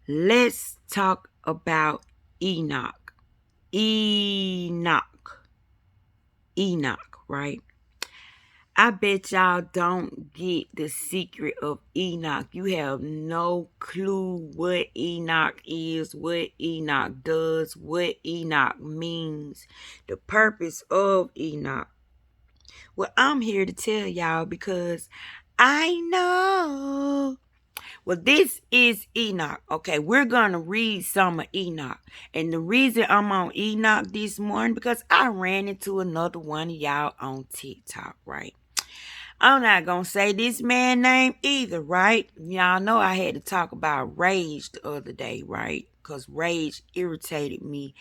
Let's talk about Enoch. Enoch. Enoch, right? I bet y'all don't get the secret of Enoch. You have no clue what Enoch is, what Enoch does, what Enoch means, the purpose of Enoch. Well, I'm here to tell y'all because I know. Well, this is Enoch. Okay, we're gonna read some of Enoch. And the reason I'm on Enoch this morning because I ran into another one of y'all on TikTok, right? I'm not gonna say this man name either, right? Y'all know I had to talk about rage the other day, right? Because rage irritated me.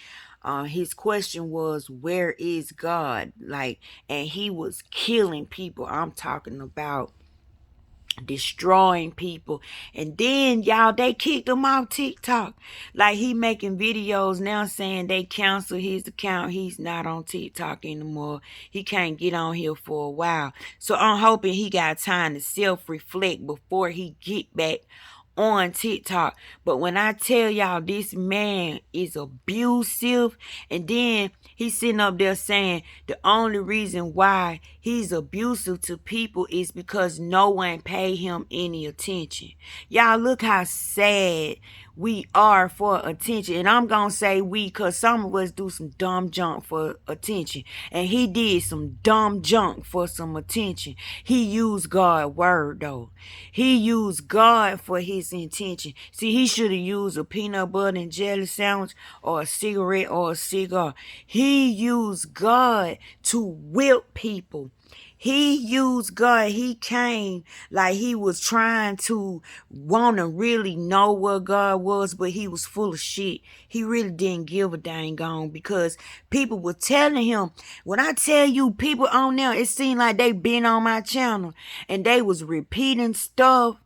His question was, where is God? Like, and he was killing people. I'm talking about destroying people. And then y'all, they kicked him off TikTok. Like, he making videos now saying they canceled his account. He's not on TikTok anymore. He can't get on here for a while. So I'm hoping he got time to self-reflect before he get back on TikTok. But when I tell y'all this man is abusive, and then he's sitting up there saying the only reason why he's abusive to people is because no one pay him any attention. Y'all, look how sad we are for attention. And I'm gonna say we because some of us do some dumb junk for attention. And he did some dumb junk for some attention. He used God's word though. He used God for his intention. See, he should have used a peanut butter and jelly sandwich or a cigarette or a cigar. He used God to whip people. He used God. He came like he was trying to want to really know what God was, but he was full of shit. He really didn't give a dang on because people were telling him. When I tell you people on there, it seemed like they been on my channel and they was repeating stuff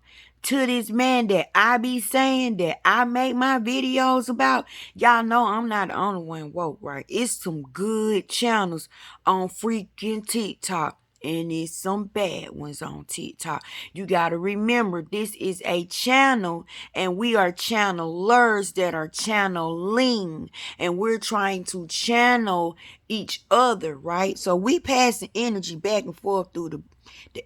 to this man that I be saying that I make my videos about. Y'all know I'm not the only one woke, right? It's some good channels on freaking TikTok. And it's some bad ones on TikTok. You got to remember, this is a channel, and we are channelers that are channeling, and we're trying to channel each other, right? So we passing energy back and forth through the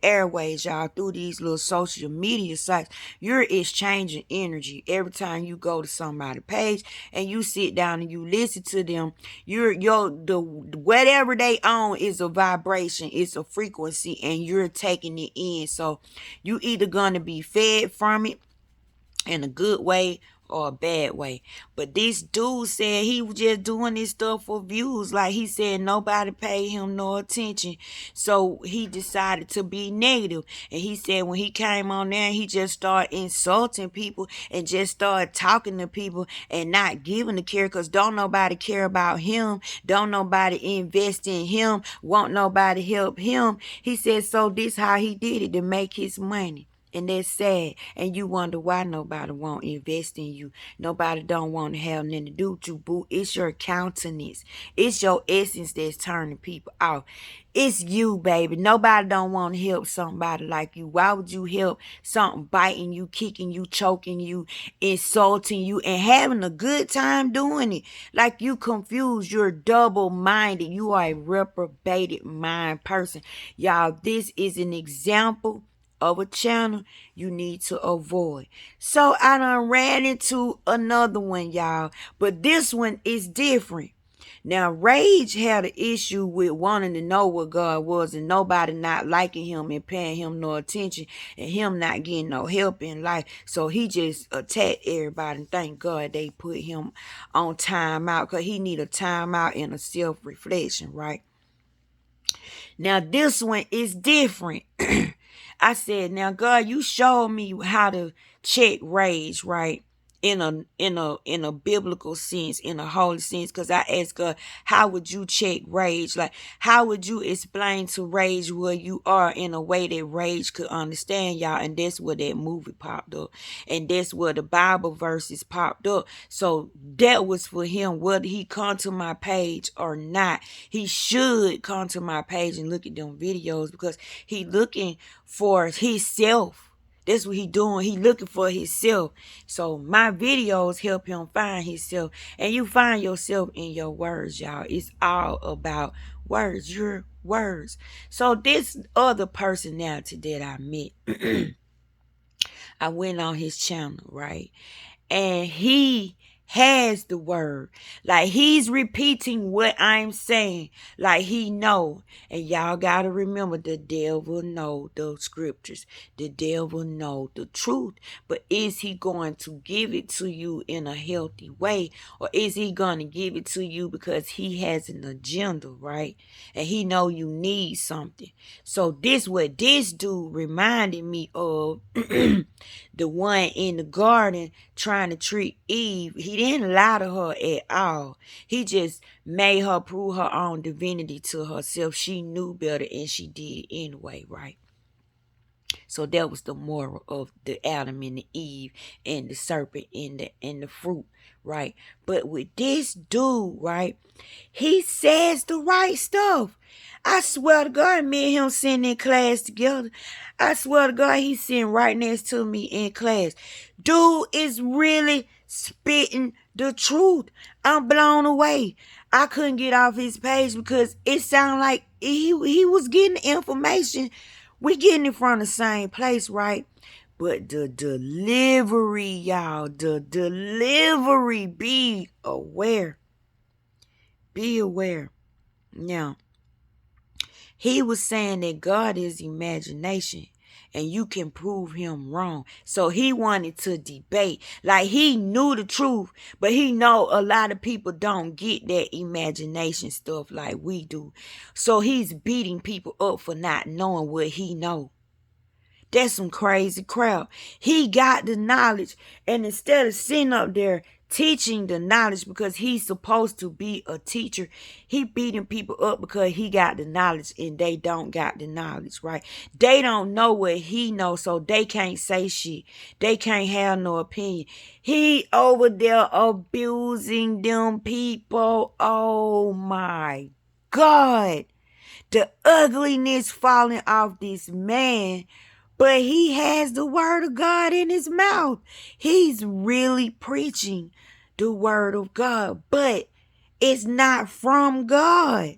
airways, y'all, through these little social media sites. You're exchanging energy every time you go to somebody's page and you sit down and you listen to them. The whatever they own is a vibration, it's a frequency, and you're taking it in. So you either gonna be fed from it in a good way or a bad way. But this dude said he was just doing this stuff for views. Like, he said nobody paid him no attention. So he decided to be negative. And he said when he came on there, he just started insulting people and just started talking to people and not giving a care because don't nobody care about him. Don't nobody invest in him. Won't nobody help him. He said so this how he did it to make his money. And that's sad. And you wonder why nobody won't invest in you. Nobody don't want to have nothing to do with you, boo. It's your countenance. It's your essence that's turning people off. It's you, baby. Nobody don't want to help somebody like you. Why would you help something biting you, kicking you, choking you, insulting you, and having a good time doing it? Like, you confused. You're double-minded. You are a reprobated mind person. Y'all, this is an example of a channel you need to avoid. So I done ran into another one, y'all. But this one is different. Now, Rage had an issue with wanting to know what God was and nobody not liking him and paying him no attention and him not getting no help in life. So he just attacked everybody, and thank God they put him on timeout because he need a timeout and a self-reflection, right? Now, this one is different. I said, now God, you showed me how to check rage, right? In a biblical sense, in a holy sense, because I asked God, how would you check rage? Like, how would you explain to rage where you are in a way that rage could understand, y'all? And that's where that movie popped up. And that's where the Bible verses popped up. So that was for him, whether he come to my page or not. He should come to my page and look at them videos because he looking for himself. That's what he doing. He looking for himself. So my videos help him find himself. And you find yourself in your words, y'all. It's all about words, your words. So this other personality that I met, I went on his channel, right? And he has the word. Like he's repeating what I'm saying. Like he know. And y'all gotta remember, the devil know the scriptures. The devil know the truth. But is he going to give it to you in a healthy way? Or is he going to give it to you because he has an agenda, right? And he know you need something. So this what this dude reminded me of. The one in the garden trying to trick Eve. He didn't lie to her at all. He just made her prove her own divinity to herself. She knew better and she did it anyway, right? So that was the moral of the Adam and the Eve and the serpent and the fruit, right? But with this dude, right, he says the right stuff. I swear to God, me and him sitting in class together. I swear to God, he's sitting right next to me in class. Dude is really spitting the truth. I'm blown away. I couldn't get off his page because it sounded like he was getting information. We getting it from the same place, right? But the delivery, y'all, the delivery, be aware. Be aware. Now, he was saying that God is imagination and you can prove him wrong. So he wanted to debate. Like he knew the truth, but he know a lot of people don't get that imagination stuff like we do. So he's beating people up for not knowing what he know. That's some crazy crap. He got the knowledge, and instead of sitting up there teaching the knowledge because he's supposed to be a teacher, he beating people up because he got the knowledge and they don't got the knowledge, right? They don't know what he knows, so they can't say shit. They can't have no opinion. He over there abusing them people. Oh my God. The ugliness falling off this man. But he has the word of God in his mouth. He's really preaching the word of God. But it's not from God.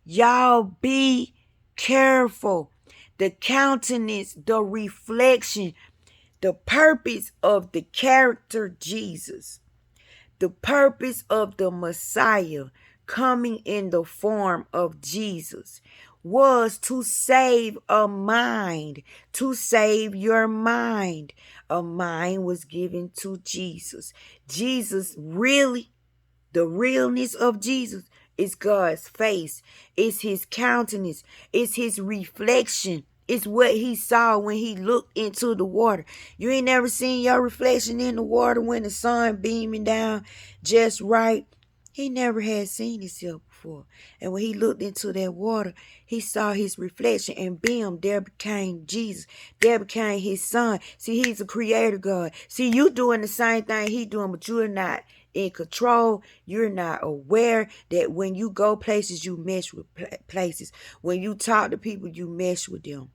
Y'all be careful. The countenance, the reflection, the purpose of the character Jesus, the purpose of the Messiah coming in the form of Jesus was to save a mind, to save your mind. A mind was given to Jesus. Jesus really, the realness of Jesus is God's face. It's his countenance. It's his reflection. It's what he saw when he looked into the water. You ain't never seen your reflection in the water when the sun beaming down just right. He never had seen himself before. And when he looked into that water, he saw his reflection, and bam, there became Jesus. There became his son. See, he's a creator God. See, you doing the same thing he doing, but you're not in control. You're not aware that when you go places, you mesh with places. When you talk to people, you mesh with them.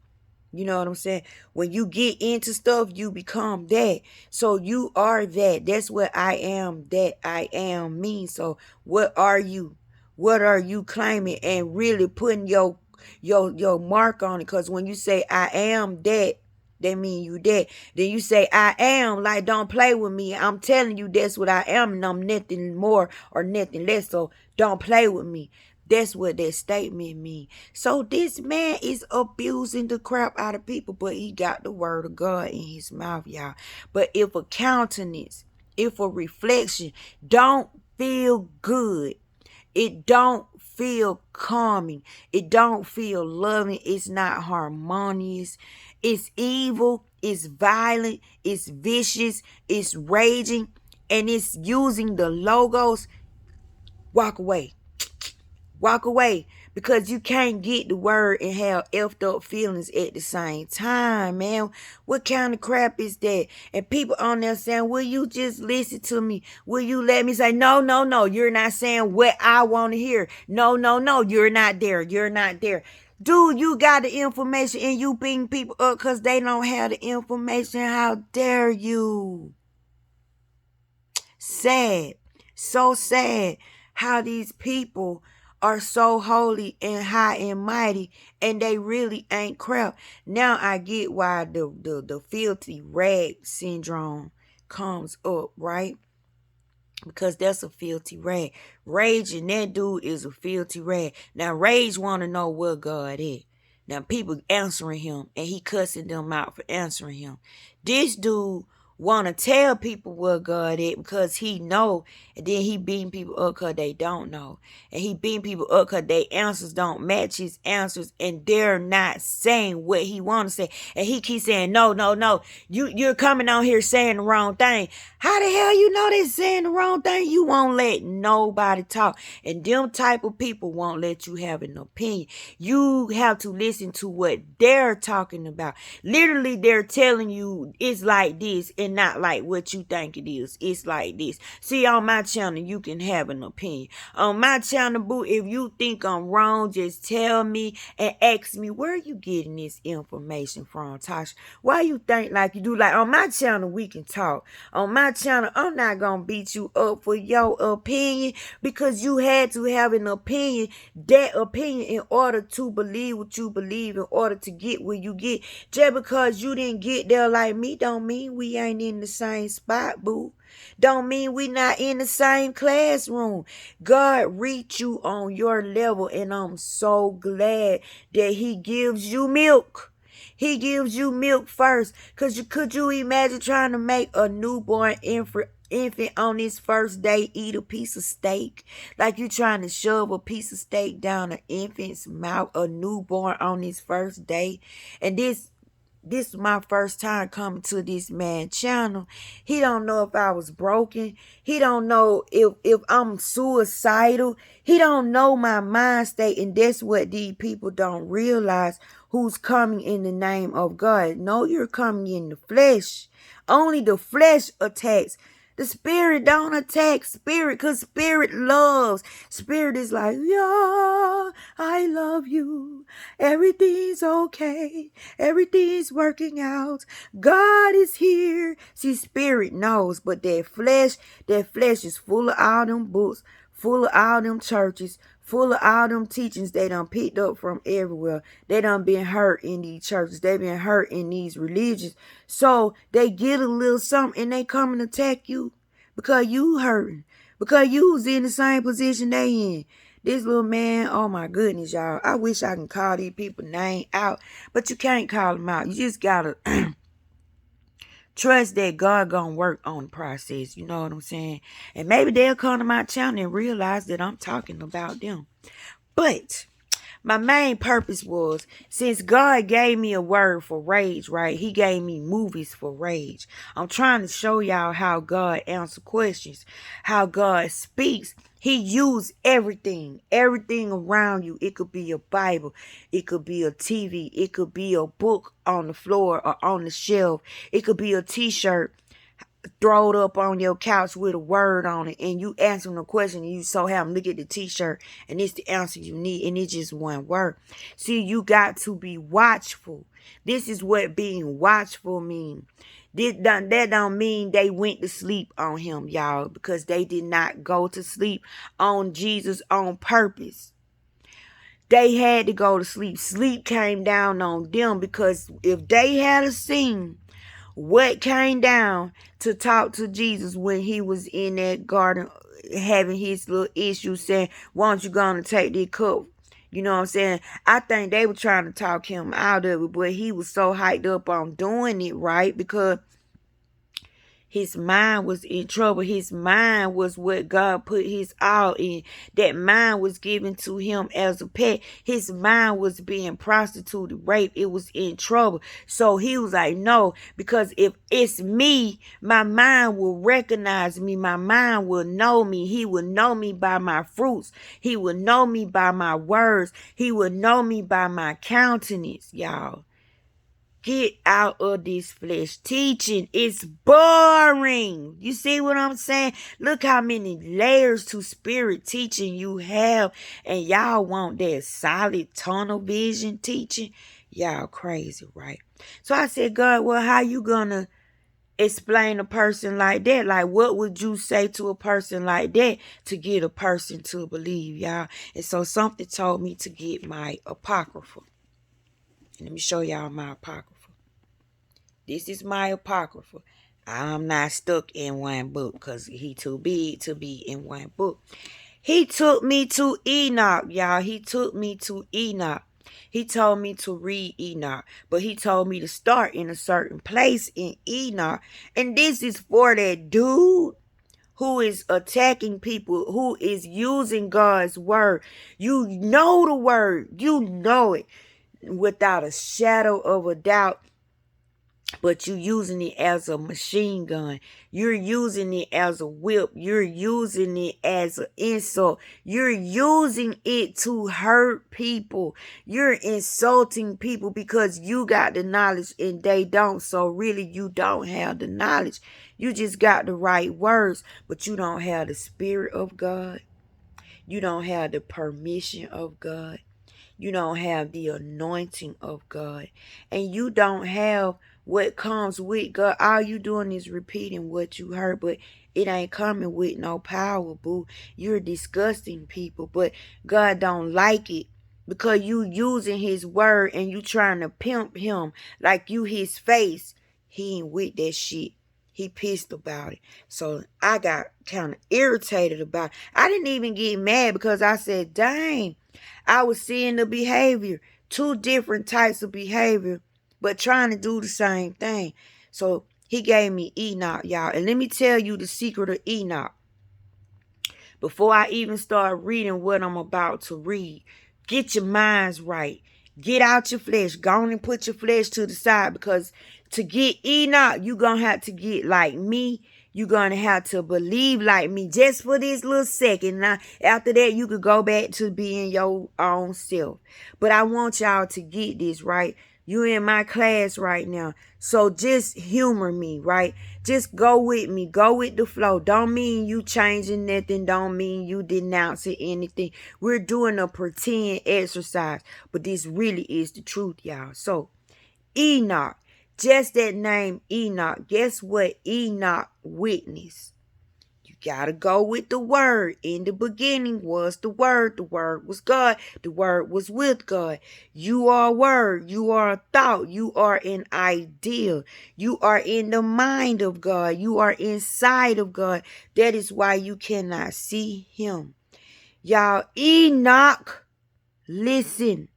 You know what I'm saying? When you get into stuff, you become that. So you are that. That's what I am, that I am means. So what are you? What are you claiming and really putting your mark on it? Because when you say I am that, that mean you that. Then you say I am, like don't play with me. I'm telling you that's what I am, and I'm nothing more or nothing less. So don't play with me. That's what that statement means. So this man is abusing the crap out of people, but he got the word of God in his mouth, y'all. But if a countenance, if a reflection don't feel good, it don't feel calming, it don't feel loving, it's not harmonious, it's evil, it's violent, it's vicious, it's raging, and it's using the logos, walk away. Walk away, because you can't get the word and have effed up feelings at the same time, man. What kind of crap is that? And people on there saying, will you just listen to me? Will you let me say, no, no, no, you're not saying what I want to hear. No, no, no, you're not there. You're not there. Dude, you got the information and you beating people up because they don't have the information. How dare you? Sad. So sad how these people are so holy and high and mighty and they really ain't crap. Now I get why the filthy rag syndrome comes up, right? Because that's a filthy rag. Rage and that dude is a filthy rag. Now Rage want to know where God is. Now people answering him and he cussing them out for answering him. This dude want to tell people where God is because he know, and then he beating people up because they don't know. And he beating people up because their answers don't match his answers and they're not saying what he want to say. And he keeps saying, no, no, no, you're coming on here saying the wrong thing. How the hell you know they're saying the wrong thing? You won't let nobody talk. And them type of people won't let you have an opinion. You have to listen to what they're talking about. Literally, they're telling you it's like this and not like what you think it is. It's like this. See, on my channel, you can have an opinion. On my channel, boo, if you think I'm wrong, just tell me and ask me, where are you getting this information from, Tasha? Why you think like you do? Like, on my channel, we can talk. On my channel, I'm not going to beat you up for your opinion because you had to have an opinion, that opinion, in order to believe what you believe, in order to get where you get. Just because you didn't get there like me don't mean we ain't in the same spot, boo. Don't mean we not in the same classroom. God reached you on your level, and I'm so glad that he gives you milk. He gives you milk first. Could you imagine trying to make a newborn infant on his first day eat a piece of steak? Like you trying to shove a piece of steak down an infant's mouth, a newborn on his first day. And this is my first time coming to this man channel. He don't know if I was broken. He don't know if I'm suicidal. He don't know my mind state. And that's what these people don't realize, who's coming in the name of God. No, you're coming in the flesh. Only the flesh attacks. The spirit don't attack spirit because spirit loves. Spirit is like, yeah, I love you. Everything's okay. Everything's working out. God is here. See, spirit knows, but that flesh is full of all them books, full of all them churches, full of all them teachings they done picked up from everywhere. They done been hurt in these churches. They been hurt in these religions. So they get a little something and they come and attack you because you hurting. Because you was in the same position they in. This little man, oh my goodness, y'all. I wish I can call these people name out. But you can't call them out. You just gotta trust that God gonna work on the process. You know what I'm saying? And maybe they'll come to my channel and realize that I'm talking about them. But my main purpose was, since God gave me a word for rage, right? He gave me movies for rage. I'm trying to show y'all how God answers questions, how God speaks. He used everything around you. It could be a Bible. It could be a TV. It could be a book on the floor or on the shelf. It could be a t-shirt throw it up on your couch with a word on it, and you answering a question, and you so happen look at the t-shirt and it's the answer you need, and it's just one word. See, you got to be watchful. This is what being watchful means. That don't mean they went to sleep on him, y'all, because they did not go to sleep on Jesus on purpose. They had to go to sleep. Sleep came down on them, because if they had a seen what came down to talk to Jesus when he was in that garden having his little issue, saying, why don't you gonna take this cup? You know what I'm saying? I think they were trying to talk him out of it, but he was so hyped up on doing it, right? Because his mind was in trouble. His mind was what God put his all in. That mind was given to him as a pet. His mind was being prostituted, raped. It was in trouble. So he was like, no, because if it's me, my mind will recognize me. My mind will know me. He will know me by my fruits. He will know me by my words. He will know me by my countenance, y'all. Get out of this flesh. Teaching is boring. You see what I'm saying? Look how many layers to spirit teaching you have. And y'all want that solid tunnel vision teaching. Y'all crazy, right? So I said, God, well, how you gonna explain a person like that? Like, what would you say to a person like that to get a person to believe, y'all? And so something told me to get my apocrypha. Let me show y'all my apocrypha. This is my apocrypha. I'm not stuck in one book because he too big to be in one book. He took me to Enoch, y'all. He took me to Enoch. He told me to read Enoch, but he told me to start in a certain place in Enoch. And this is for that dude who is attacking people, who is using God's word. You know the word. You know it without a shadow of a doubt. But you're using it as a machine gun. You're using it as a whip. You're using it as an insult. You're using it to hurt people. You're insulting people because you got the knowledge and they don't. So really, you don't have the knowledge. You just got the right words, but you don't have the Spirit of God. You don't have the permission of God. You don't have the anointing of God. And you don't have what comes with God. All you doing is repeating what you heard, but it ain't coming with no power, boo. You're disgusting people, but God don't like it because you using his word and you trying to pimp him like you his face. He ain't with that shit. He pissed about it. So I got kind of irritated about it. I didn't even get mad because I said, dang, I was seeing the behavior, two different types of behavior, but trying to do the same thing. So he gave me Enoch, y'all. And let me tell you the secret of Enoch. Before I even start reading what I'm about to read, get your minds right. Get out your flesh. Go on and put your flesh to the side, because to get Enoch, you're going to have to get like me. You're going to have to believe like me just for this little second. Now, after that, you could go back to being your own self. But I want y'all to get this, right? You in my class right now. So just humor me, right? Just go with me. Go with the flow. Don't mean you changing nothing. Don't mean you denouncing anything. We're doing a pretend exercise. But this really is the truth, y'all. So, Enoch. Just that name, Enoch. Guess what Enoch witnessed? You gotta go with the word. In the beginning was the word. The word was God. The word was with God. You are a word. You are a thought. You are an idea. You are in the mind of God. You are inside of God. That is why you cannot see him. Y'all, Enoch, listen.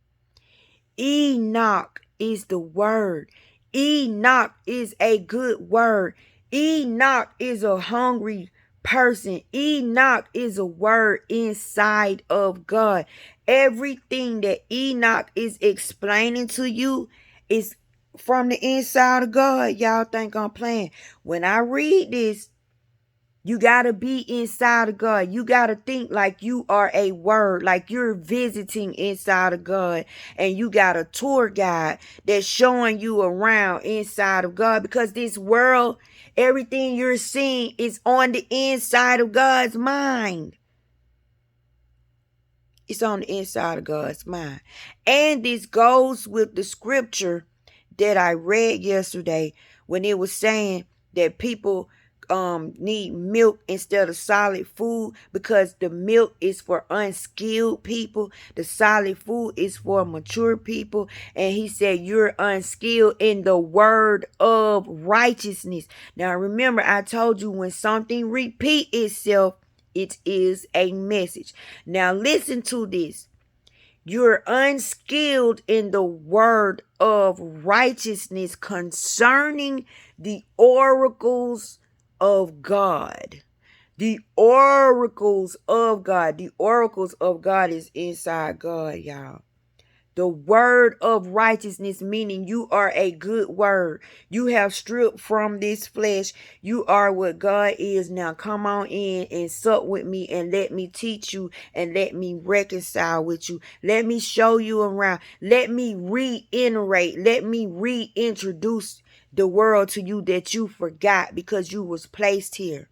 Enoch is the word. Enoch is a good word. Enoch is a hungry person. Enoch is a word inside of God. Everything that Enoch is explaining to you is from the inside of God. Y'all think I'm playing? When I read this, you got to be inside of God. You got to think like you are a word, like you're visiting inside of God. And you got a tour guide that's showing you around inside of God. Because this world, everything you're seeing is on the inside of God's mind. It's on the inside of God's mind. And this goes with the scripture that I read yesterday when it was saying that people need milk instead of solid food, because the milk is for unskilled people, the solid food is for mature people. And he said you're unskilled in the word of righteousness. Now remember, I told you when something repeat itself, it is a message. Now listen to this. You're unskilled in the word of righteousness concerning the oracles of God. The oracles of God. The oracles of God is inside God, y'all. The word of righteousness, meaning you are a good word. You have stripped from this flesh. You are what God is. Now come on in and sup with me and let me teach you and let me reconcile with you. Let me show you around. Let me reiterate. Let me reintroduce the world to you that you forgot because you was placed here.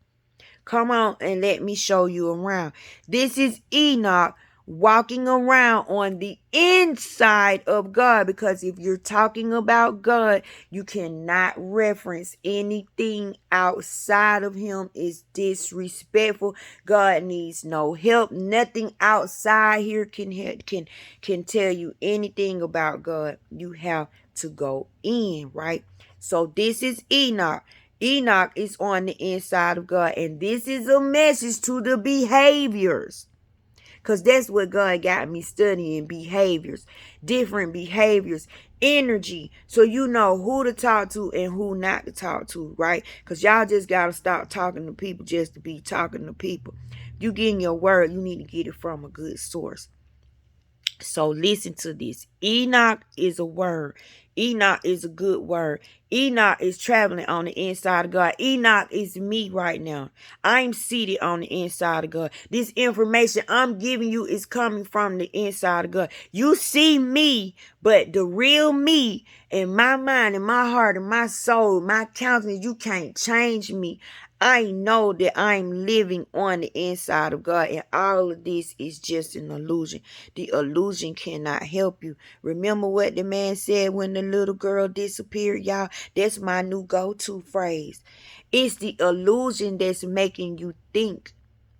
Come on and let me show you around. This is Enoch walking around on the inside of God, because if you're talking about God, you cannot reference anything outside of him. Is disrespectful. God needs no help. Nothing outside here can tell you anything about God. You have to go in, right? So this is Enoch. Enoch is on the inside of God, and this is a message to the behaviors. Because that's what God got me studying, behaviors, different behaviors, energy. So you know who to talk to and who not to talk to, right? Because y'all just got to stop talking to people just to be talking to people. You getting your word, you need to get it from a good source. So listen to this. Enoch is a word. Enoch is a good word. Enoch is traveling on the inside of God. Enoch is me right now. I'm seated on the inside of God. This information I'm giving you is coming from the inside of God. You see me, but the real me in my mind, in my heart, in my soul, my countenance, you can't change me. I know that I'm living on the inside of God, and all of this is just an illusion. The illusion cannot help you. Remember what the man said when the little girl disappeared, y'all? That's my new go-to phrase. It's the illusion that's making you think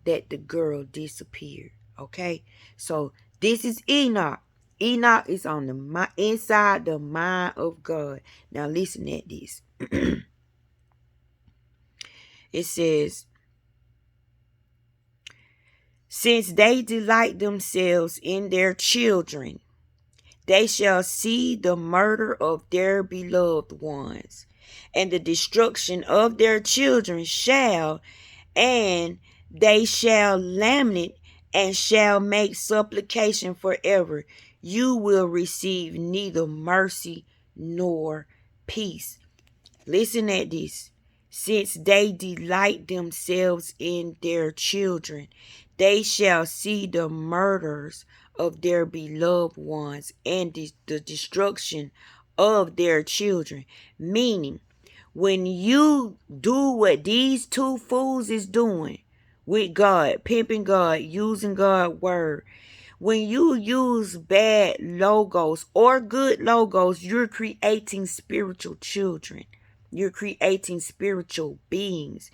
that the girl disappeared, okay? So this is Enoch. Enoch is on the inside the mind of God. Now listen at this. It says, since they delight themselves in their children, they shall see the murder of their beloved ones, and the destruction of their children and they shall lament and shall make supplication forever. You will receive neither mercy nor peace. Listen at this. Since they delight themselves in their children, they shall see the murders of their beloved ones and the destruction of their children. Meaning, when you do what these two fools is doing with God, pimping God, using God's word, when you use bad logos or good logos, you're creating spiritual children. You're creating spiritual beings.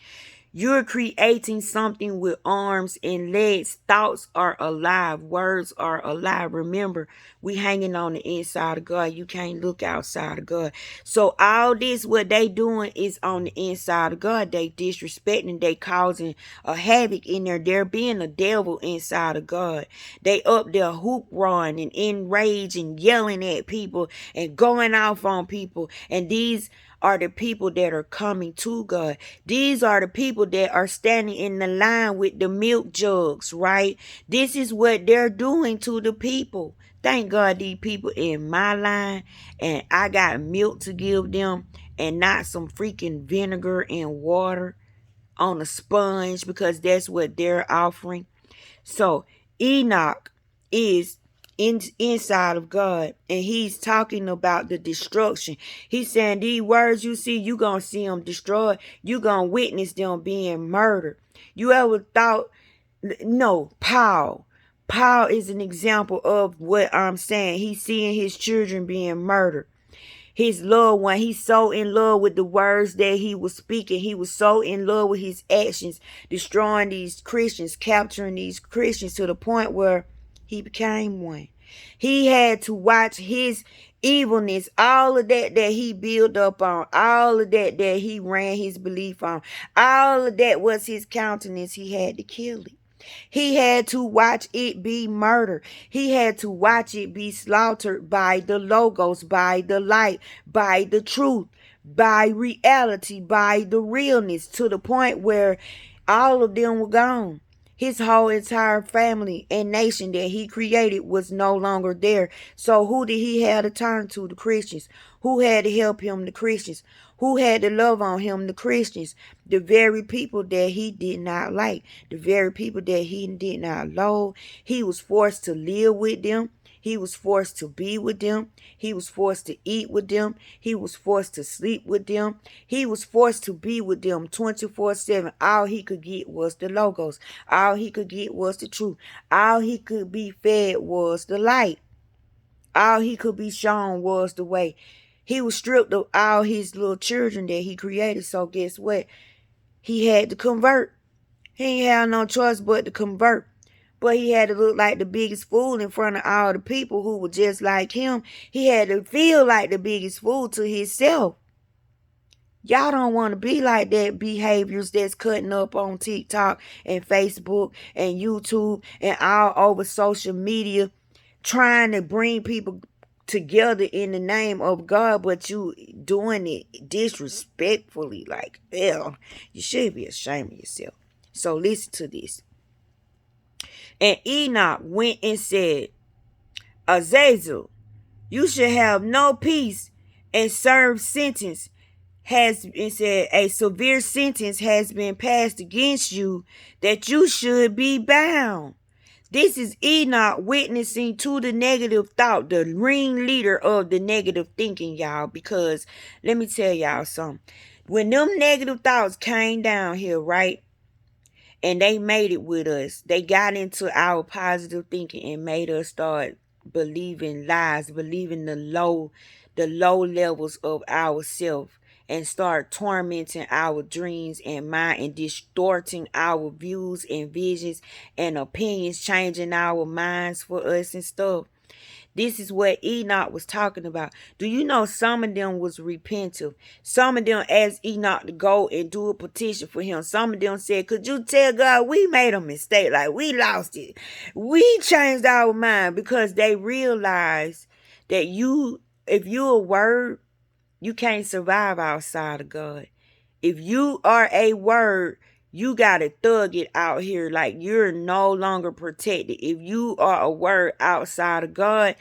You're creating something with arms and legs. Thoughts are alive. Words are alive. Remember, we hanging on the inside of God. You can't look outside of God. So all this, what they doing is on the inside of God. They disrespecting. They causing a havoc in there. There being a devil inside of God. They up there hoop run and enraged and yelling at people and going off on people. And these are the people that are coming to God. These are the people that are standing in the line with the milk jugs, right? This is what they're doing to the people. Thank God these people in my line, and I got milk to give them and not some freaking vinegar and water on a sponge, because that's what they're offering. So Enoch is inside of God, and he's talking about the destruction. He's saying these words you see, you gonna see them destroyed. You gonna witness them being murdered. You ever thought? No, Paul is an example of what I'm saying. He's seeing his children being murdered. His loved one, he's so in love with the words that he was speaking. He was so in love with his actions, destroying these Christians, capturing these Christians to the point where he became one. He had to watch his evilness, all of that he built up on, all of that he ran his belief on, all of that was his countenance. He had to kill it. He had to watch it be murdered. He had to watch it be slaughtered by the logos, by the light, by the truth, by reality, by the realness, to the point where all of them were gone. His whole entire family and nation that he created was no longer there. So who did he have to turn to? The Christians. Who had to help him? The Christians. Who had to love on him? The Christians. The very people that he did not like. The very people that he did not love. He was forced to live with them. He was forced to be with them. He was forced to eat with them. He was forced to sleep with them. He was forced to be with them 24/7. All he could get was the logos. All he could get was the truth. All he could be fed was the light. All he could be shown was the way. He was stripped of all his little children that he created. So guess what? He had to convert. He ain't had no choice but to convert. But he had to look like the biggest fool in front of all the people who were just like him. He had to feel like the biggest fool to himself. Y'all don't want to be like that behaviors that's cutting up on TikTok and Facebook and YouTube and all over social media, trying to bring people together in the name of God, but you doing it disrespectfully. Like, hell, you should be ashamed of yourself. So listen to this. And Enoch went and said, Azazel, you should have no peace and serve sentence has been said, a severe sentence has been passed against you that you should be bound. This is Enoch witnessing to the negative thought, the ringleader of the negative thinking, y'all. Because let me tell y'all something. When them negative thoughts came down here, right? And they made it with us. They got into our positive thinking and made us start believing lies, believing the low levels of ourselves, and start tormenting our dreams and mind and distorting our views and visions and opinions, changing our minds for us and stuff. This is what Enoch was talking about. Do you know some of them was repentant? Some of them asked Enoch to go and do a petition for him. Some of them said, could you tell God we made a mistake? Like, we lost it. We changed our mind, because they realized that if you're a word, you can't survive outside of God. If you are a word, you got to thug it out here. Like, you're no longer protected. If you are a word outside of God,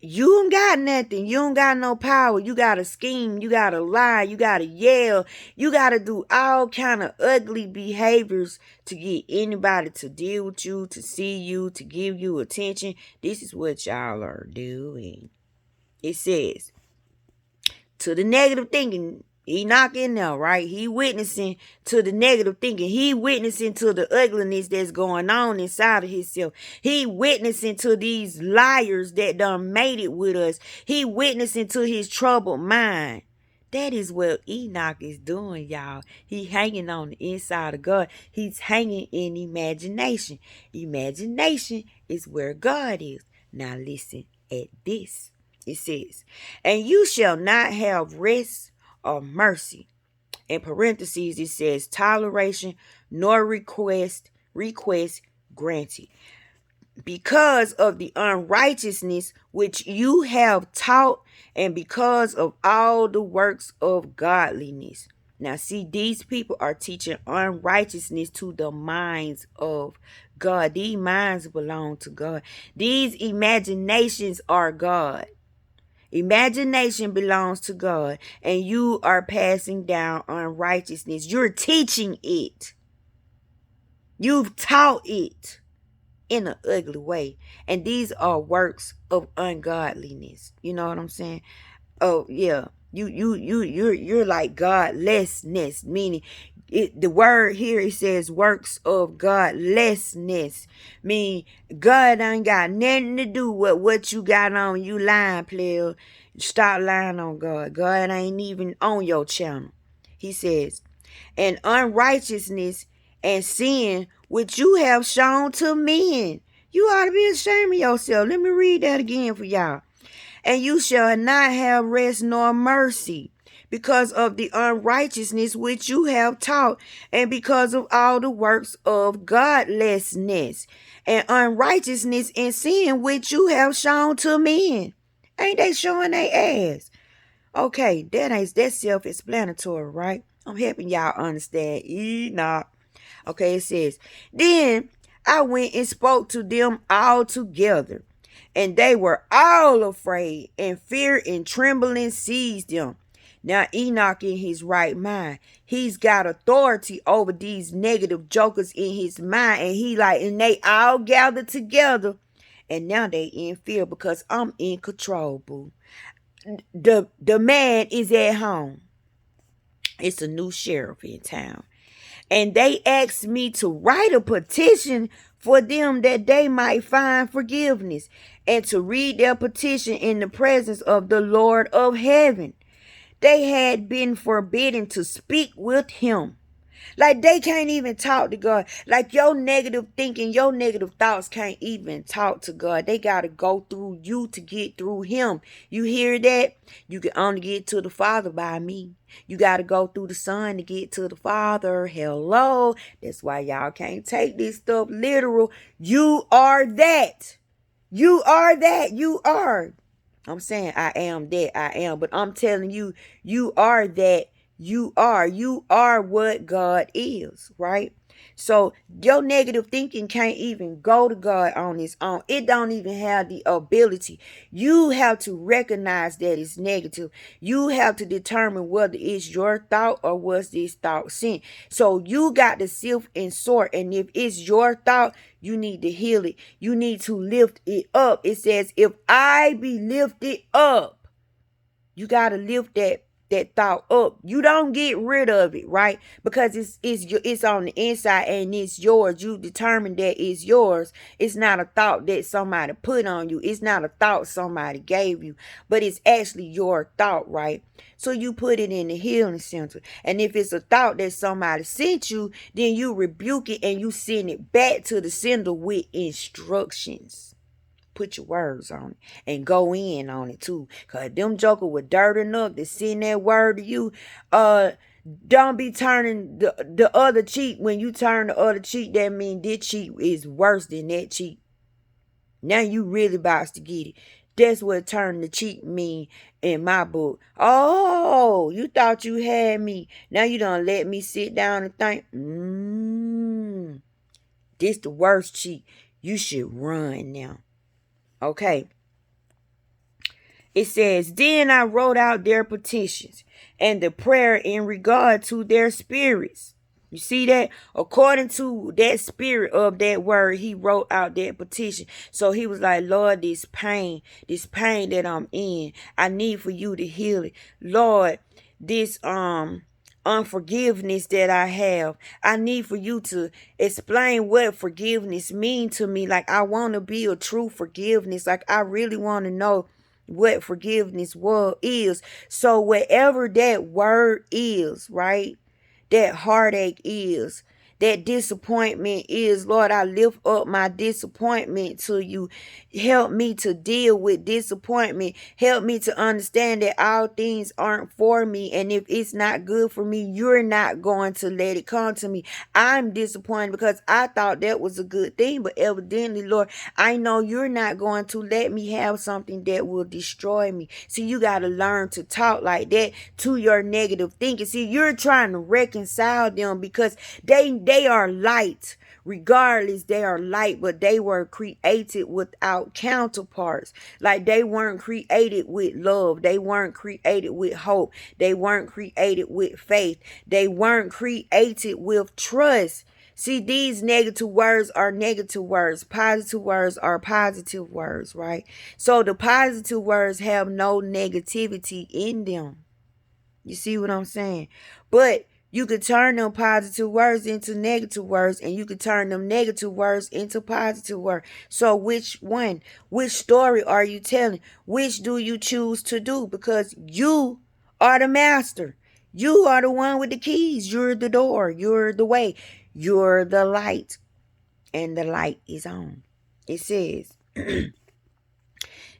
you don't got nothing. You don't got no power. You got to scheme. You got to lie. You got to yell. You got to do all kind of ugly behaviors to get anybody to deal with you, to see you, to give you attention. This is what y'all are doing. It says, to the negative thinking, Enoch in there, right? He witnessing to the negative thinking. He witnessing to the ugliness that's going on inside of himself. He witnessing to these liars that done made it with us. He witnessing to his troubled mind. That is what Enoch is doing, y'all. He hanging on the inside of God. He's hanging in imagination. Imagination is where God is. Now listen at this. It says, and you shall not have rest or mercy. In parentheses, it says toleration nor request granted, because of the unrighteousness which you have taught, and because of all the works of godliness. Now, see, these people are teaching unrighteousness to the minds of God. These minds belong to God. These imaginations are God. Imagination belongs to God, and you are passing down unrighteousness. You're teaching it. You've taught it in an ugly way. And these are works of ungodliness. You know what I'm saying? Oh, yeah. You're like godlessness, meaning the word here, it says works of godlessness, mean God ain't got nothing to do with what you got on. You lying, player. Stop lying on God. God ain't even on your channel. He says, and unrighteousness and sin which you have shown to men. You ought to be ashamed of yourself. Let me read that again for y'all. And you shall not have rest nor mercy, because of the unrighteousness which you have taught, and because of all the works of godlessness and unrighteousness and sin which you have shown to men. Ain't they showing their ass? Okay, that's self-explanatory, right? I'm helping y'all understand Enoch. Okay, it says, then I went and spoke to them all together, and they were all afraid, and fear and trembling seized them. Now Enoch in his right mind, he's got authority over these negative jokers in his mind, and and they all gathered together, and now they in fear because I'm in control, boo. The man is at home. It's a new sheriff in town. And they asked me to write a petition for them that they might find forgiveness, and to read their petition in the presence of the Lord of heaven. They had been forbidden to speak with him. Like they can't even talk to God. Like your negative thinking, your negative thoughts can't even talk to God. They got to go through you to get through him. You hear that? You can only get to the Father by me. You got to go through the Son to get to the Father. Hello. That's why y'all can't take this stuff literal. You are that. You are that. You are. I'm saying I am that. I am. But I'm telling you, you are that. You are. You are what God is, right? So your negative thinking can't even go to God on its own. It don't even have the ability. You have to recognize that it's negative. You have to determine whether it's your thought or was this thought sent. So you got to sift and sort. And if it's your thought, you need to heal it. You need to lift it up. It says, if I be lifted up, you got to lift that thought up. You don't get rid of it, right? Because it's on the inside and it's yours. You determine that it's yours. It's not a thought that somebody put on you. It's not a thought somebody gave you, but it's actually your thought, right? So you put it in the healing center. And if it's a thought that somebody sent you, then you rebuke it and you send it back to the sender with instructions. Put your words on it and go in on it too. Cause them joker with dirt enough to send that word to you. Don't be turning the other cheek. When you turn the other cheek, that means this cheek is worse than that cheek. Now you really about to get it. That's what turn the cheek mean in my book. Oh, you thought you had me. Now you done let me sit down and think. This the worst cheek. You should run now. Okay. It says, then I wrote out their petitions and the prayer in regard to their spirits. You see that? According to that spirit of that word, he wrote out that petition. So he was like, Lord, this pain that I'm in, I need for you to heal it. Lord, this unforgiveness that I have, I need for you to explain what forgiveness means to me. Like I want to be a true forgiveness. Like I really want to know what forgiveness is. So whatever that word is, right? That heartache is, that disappointment is, Lord, I lift up my disappointment to you. Help me to deal with disappointment. Help me to understand that all things aren't for me. And if it's not good for me, you're not going to let it come to me. I'm disappointed because I thought that was a good thing. But evidently, Lord, I know you're not going to let me have something that will destroy me. See, you got to learn to talk like that to your negative thinking. See, you're trying to reconcile them because they are light. Regardless, they are light, but they were created without counterparts. Like they weren't created with love. They weren't created with hope. They weren't created with faith. They weren't created with trust. See, these negative words are negative words. Positive words are positive words, right? So the positive words have no negativity in them. You see what I'm saying? But you could turn them positive words into negative words, and you could turn them negative words into positive words. So which one? Which story are you telling? Which do you choose to do? Because you are the master. You are the one with the keys. You're the door. You're the way. You're the light. And the light is on. It says,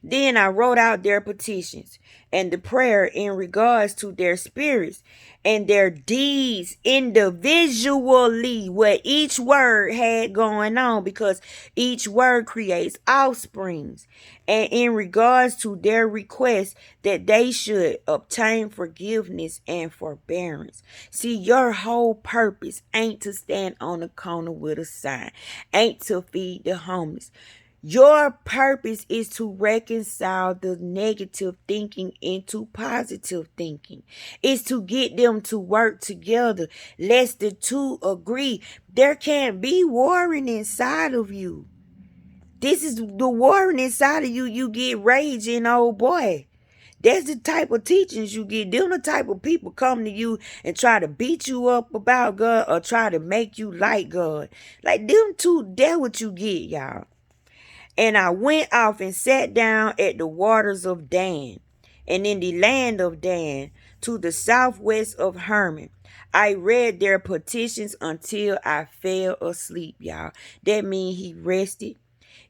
then I wrote out their petitions and the prayer in regards to their spirits and their deeds individually, what each word had going on, because each word creates offsprings, and in regards to their request that they should obtain forgiveness and forbearance. See, your whole purpose ain't to stand on the corner with a sign, ain't to feed the homeless. Your purpose is to reconcile the negative thinking into positive thinking. It's to get them to work together, lest the two agree. There can't be warring inside of you. This is the warring inside of you. You get raging, old boy. That's the type of teachings you get. Them the type of people come to you and try to beat you up about God or try to make you like God. Like them two, that's what you get, y'all. And I went off and sat down at the waters of Dan, and in the land of Dan, to the southwest of Hermon. I read their petitions until I fell asleep, y'all. That means he rested.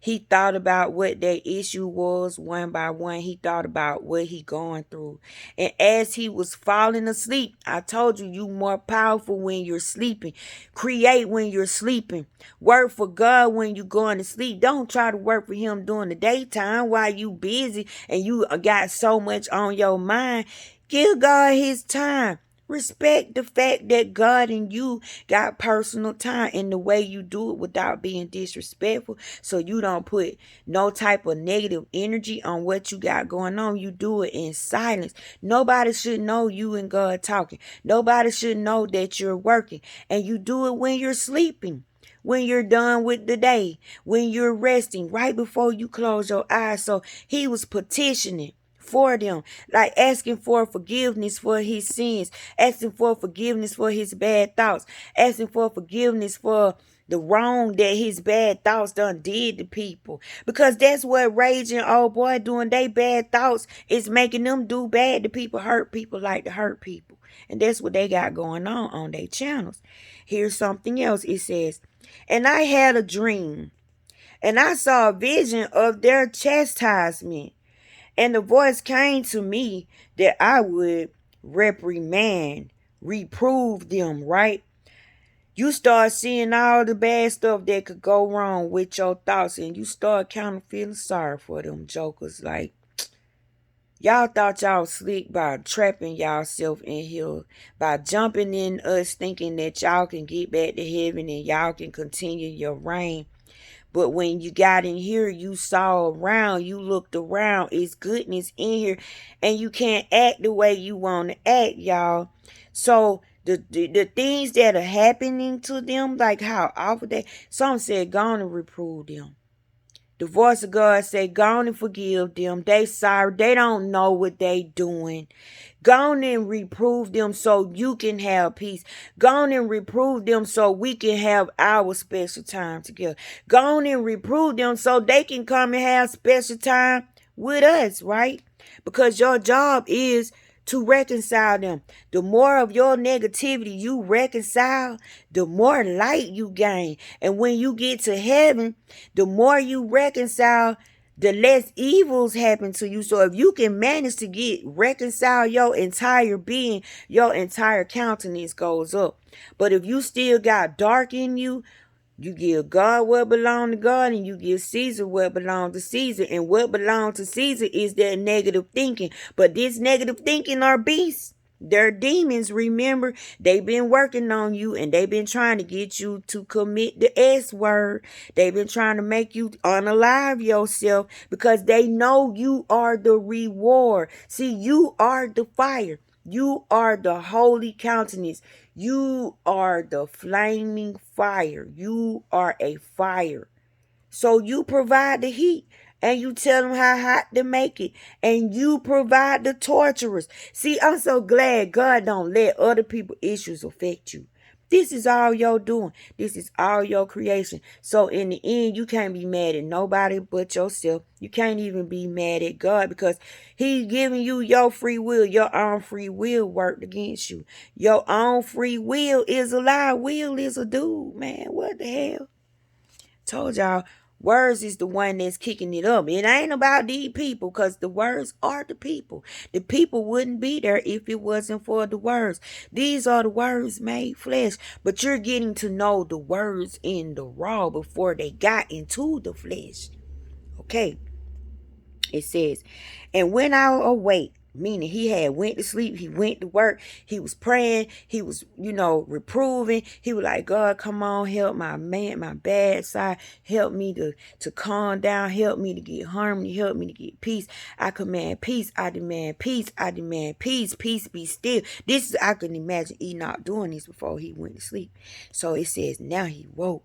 He thought about what their issue was one by one. He thought about what he going through. And as he was falling asleep, I told you, you more powerful when you're sleeping. Create when you're sleeping. Work for God when you're going to sleep. Don't try to work for him during the daytime while you busy and you got so much on your mind. Give God his time. Respect the fact that God and you got personal time in the way you do it without being disrespectful. So you don't put no type of negative energy on what you got going on. You do it in silence. Nobody should know you and God talking. Nobody should know that you're working. And you do it when you're sleeping. When you're done with the day. When you're resting. Right before you close your eyes. So he was petitioning for them, like asking for forgiveness for his sins, asking for forgiveness for his bad thoughts, asking for forgiveness for the wrong that his bad thoughts done did to people. Because that's what raging old boy doing. They bad thoughts is making them do bad to people, hurt people like to hurt people. And that's what they got going on their channels. Here's something else. It says, and I had a dream, and I saw a vision of their chastisement. And the voice came to me that I would reprimand, reprove them, right? You start seeing all the bad stuff that could go wrong with your thoughts, and you start kind of feeling sorry for them jokers. Like, y'all thought y'all slick by trapping y'allself in here, by jumping in us thinking that y'all can get back to heaven and y'all can continue your reign. But when you got in here, you saw around, you looked around, it's goodness in here, and you can't act the way you want to act, y'all. So the things that are happening to them, like how awful they, some said, go on and reprove them. The voice of God said, go on and forgive them. They sorry. They don't know what they doing. Go on and reprove them so you can have peace. Go on and reprove them so we can have our special time together. Go on and reprove them so they can come and have special time with us, right? Because your job is to reconcile them. The more of your negativity you reconcile, the more light you gain. And when you get to heaven, the more you reconcile, the less evils happen to you. So if you can manage to reconcile your entire being, your entire countenance goes up. But if you still got dark in you, you give God what belongs to God, and you give Caesar what belongs to Caesar. And what belongs to Caesar is that negative thinking. But this negative thinking are beasts. They're demons, remember. They've been working on you, and they've been trying to get you to commit the S word. They've been trying to make you unalive yourself because they know you are the reward. See, you are the fire. You are the holy countenance. You are the flaming fire. You are a fire. So you provide the heat, and you tell them how hot to make it, and you provide the torturers. See, I'm so glad God don't let other people's issues affect you. This is all your doing. This is all your creation. So in the end, you can't be mad at nobody but yourself. You can't even be mad at God because he's giving you your free will. Your own free will worked against you. Your own free will is a lie. Will is a dude, man. What the hell? Told y'all, Words is the one that's kicking it up. It ain't about these people, because the words are the people. The people wouldn't be there if it wasn't for the words. These are the words made flesh. But you're getting to know the words in the raw before they got into the flesh. Okay. It says, and when I awake, meaning he had went to sleep, he went to work, he was praying, he was, reproving. He was like, God, come on, help my bad side, help me to calm down, help me to get harmony, help me to get peace. I command peace, I demand peace, I demand peace, peace be still. This is, I can imagine Enoch doing this before he went to sleep. So it says, now he woke.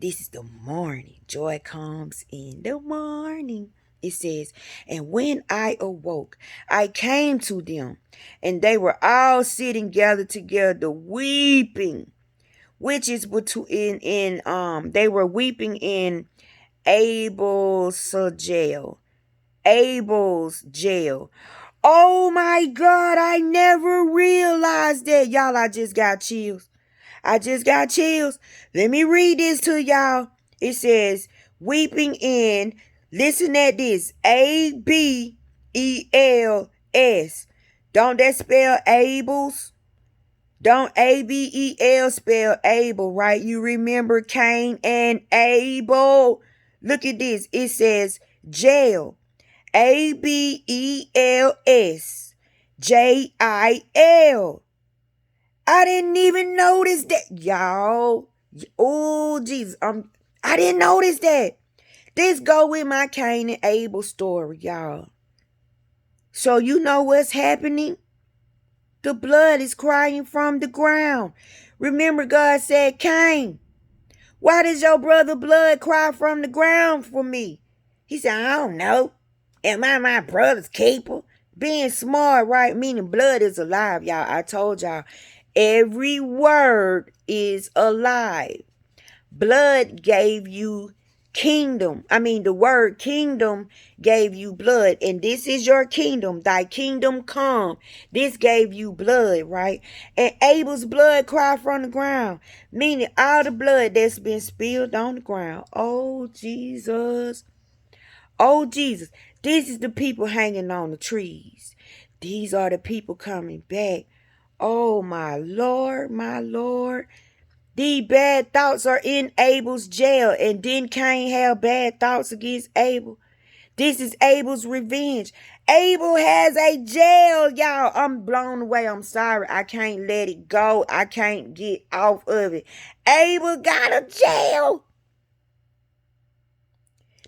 This is the morning. Joy comes in the morning. It says, and when I awoke, I came to them, and they were all sitting gathered together, weeping, which is between they were weeping in Abel's jail. Abel's jail. Oh my God, I never realized that. Y'all, I just got chills. Let me read this to y'all. It says, weeping in, listen at this, Abels. Don't that spell Abel's? Don't Abel spell Abel, right? You remember Cain and Abel. Look at this. It says jail. Abels. JIL. I didn't even notice that, y'all. Oh, Jesus. I didn't notice that. This go with my Cain and Abel story, y'all. So you know what's happening? The blood is crying from the ground. Remember, God said, Cain, why does your brother blood cry from the ground for me? He said, I don't know. Am I my brother's keeper? Being smart, right? Meaning blood is alive, y'all. I told y'all. Every word is alive. Blood gave you kingdom. The word kingdom gave you blood. And this is your kingdom. Thy kingdom come. This gave you blood, right? And Abel's blood cried from the ground. Meaning all the blood that's been spilled on the ground. Oh, Jesus. Oh, Jesus. This is the people hanging on the trees. These are the people coming back. Oh, my Lord, my Lord. These bad thoughts are in Abel's jail, and didn't Cain have bad thoughts against Abel? This is Abel's revenge. Abel has a jail, y'all. I'm blown away. I'm sorry. I can't let it go. I can't get off of it. Abel got a jail.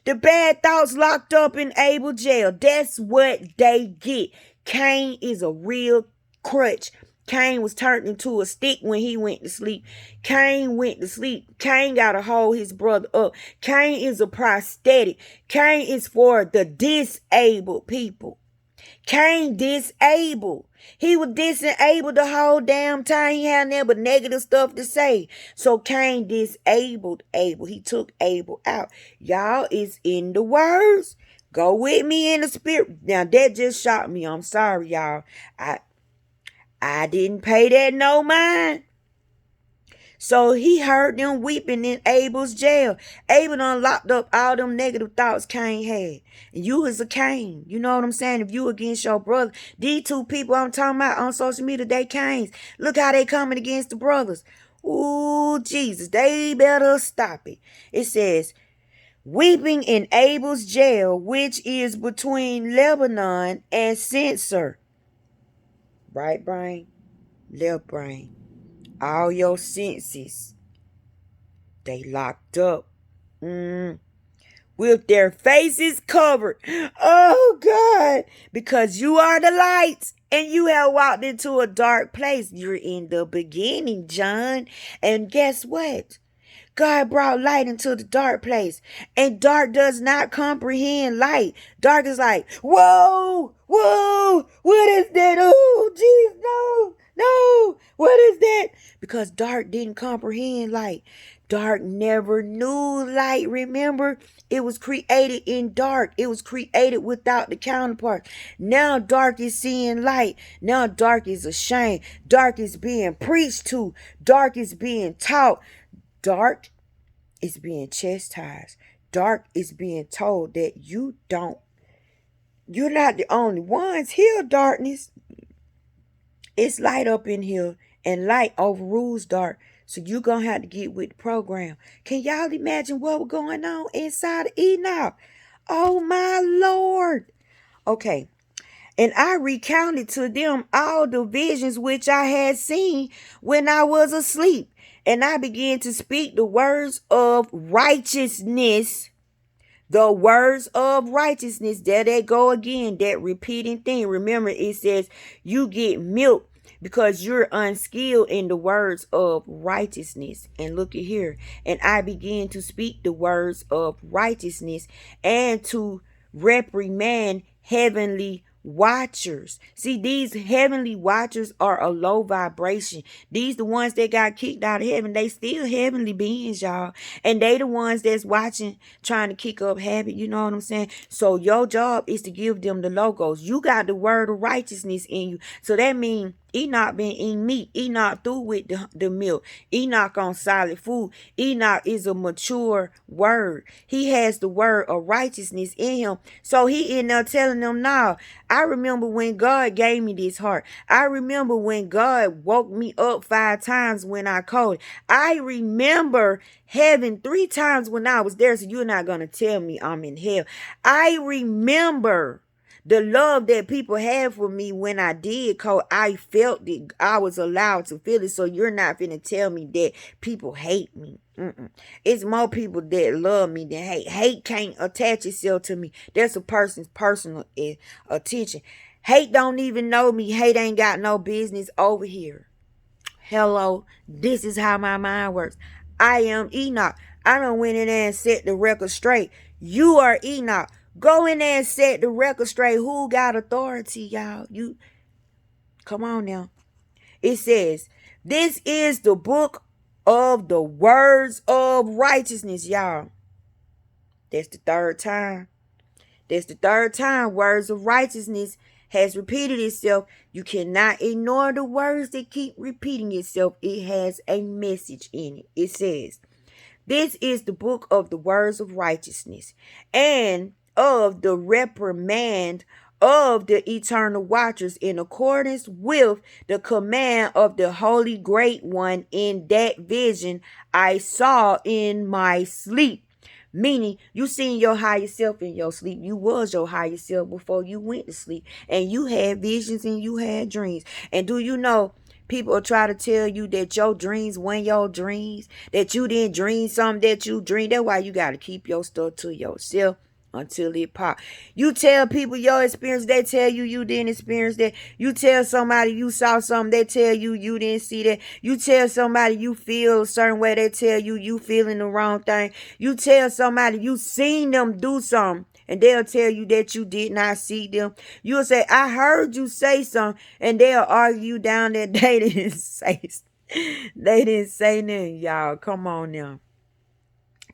The bad thoughts locked up in Abel jail. That's what they get. Cain is a real crutch. Cain was turned into a stick when he went to sleep. Cain went to sleep. Cain got to hold his brother up. Cain is a prosthetic. Cain is for the disabled people. Cain disabled. He was disabled the whole damn time. He had nothing but negative stuff to say. So Cain disabled Abel. He took Abel out. Y'all, is in the words. Go with me in the spirit. Now that just shocked me. I'm sorry, y'all. I didn't pay that no mind. So he heard them weeping in Abel's jail. Abel done locked up all them negative thoughts Cain had. And you is a Cain. You know what I'm saying? If you against your brother. These two people I'm talking about on social media, they Cains. Look how they coming against the brothers. Ooh, Jesus. They better stop it. It says, weeping in Abel's jail, which is between Lebanon and Censor. Right brain, left brain, all your senses, they locked up with their faces covered. Oh God, because you are the light and you have walked into a dark place. You're in the beginning, John. And guess what? God brought light into the dark place. And dark does not comprehend light. Dark is like, whoa, what is that? Oh, jeez, no, what is that? Because dark didn't comprehend light. Dark never knew light. Remember, it was created in dark. It was created without the counterpart. Now dark is seeing light. Now dark is ashamed. Dark is being preached to. Dark is being taught. Dark is being chastised. dark is being told that you're not the only ones here, darkness. It's light up in here, and light overrules dark. So you're going to have to get with the program. Can y'all imagine what was going on inside of Enoch? Oh, my Lord. Okay. And I recounted to them all the visions which I had seen when I was asleep. And I began to speak the words of righteousness. The words of righteousness. There they go again. That repeating thing. Remember, it says you get milk because you're unskilled in the words of righteousness. And look at here. And I began to speak the words of righteousness and to reprimand heavenly watchers. See, these heavenly watchers are a low vibration. These the ones that got kicked out of heaven. They still heavenly beings, y'all. And they the ones that's watching, trying to kick up habit. You know what I'm saying? So your job is to give them the logos. You got the word of righteousness in you. So that means Enoch been eating meat. Enoch through with the milk. Enoch on solid food. Enoch is a mature word. He has the word of righteousness in him. So he in there telling them now, I remember when God gave me this heart. I remember when God woke me up 5 times when I called. I remember heaven 3 times when I was there. So you're not going to tell me I'm in hell. I remember the love that people had for me when I did code. I felt it. I was allowed to feel it. So you're not finna tell me that people hate me. It's more people that love me than hate. Hate can't attach itself to me. That's a person's personal attention. Hate don't even know me. Hate ain't got no business over here. Hello, this is how my mind works. I am Enoch. I done went in there and set the record straight. You are Enoch. Go in there and set the record straight. Who got authority, y'all? You come on now. It says, this is the book of the words of righteousness, y'all. That's the 3rd time. That's the 3rd time words of righteousness has repeated itself. You cannot ignore the words that keep repeating itself. It has a message in it. It says, this is the book of the words of righteousness and of the reprimand of the eternal watchers in accordance with the command of the Holy Great One in that vision I saw in my sleep. Meaning, you seen your higher self in your sleep. You was your higher self before you went to sleep. And you had visions and you had dreams. And do you know, people try to tell you that your dreams weren't your dreams, that you didn't dream something that you dreamed. That's why you got to keep your stuff to yourself until it pop. You tell people your experience, they tell you you didn't experience that. You tell somebody you saw something, they tell you you didn't see that. You tell somebody you feel a certain way, they tell you you feeling the wrong thing. You tell somebody you seen them do something, and they'll tell you that you did not see them. You'll say, I heard you say something, and they'll argue down that they didn't say they didn't say nothing, y'all. Come on now.